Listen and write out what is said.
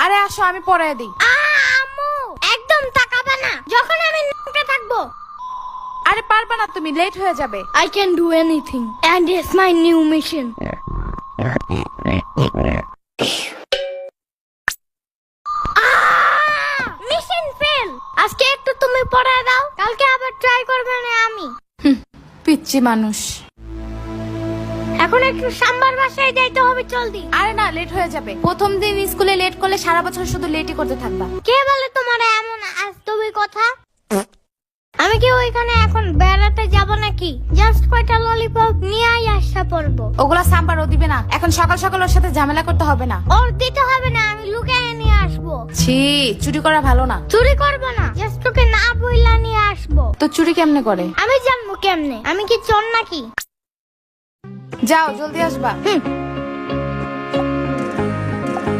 আরে আসো, আমি পড়ায় দিই। আম্মু একদম তাকাবে না যখন আমি নামতে থাকবো। আরে পারবা না, তুমি লেট হয়ে যাবে। I can do anything and it's my new mission. Mission fail. আজকে একটু তুমি পড়ায় দাও, কালকে আবার ট্রাই করবে না আমি। পিচ্চি মানুষ। এখন একটু সাম্বার বাসায় যাইতে হবে, জলদি। আরে না, লেট হয়ে যাবে। প্রথম দিন স্কুলে লেট করলে সারা বছর শুধু লেটই করতে থাকবা। কে বলে তোমার এমন আজতবি কথা? আমি কি ওইখানে এখন বেড়াতে যাব নাকি? জাস্ট কয়টা ললিপপ নিয়ে আসা পড়বো। ওগুলা সাম্বার ও দিবে না। এখন সকাল সকাল ওর সাথে ঝামেলা করতে হবে না। ওর দিতে হবে না, আমি লুকিয়ে নিয়ে আসবো। ছি, চুরি করা ভালো না। চুরি করবো না, জাস্ট ওকে না বইলা নিয়ে আসবো। তো চুরি কেমনে করে? আমি জানবো কেমনে? আমি কি চোর নাকি? যাও, জলদি আসবা।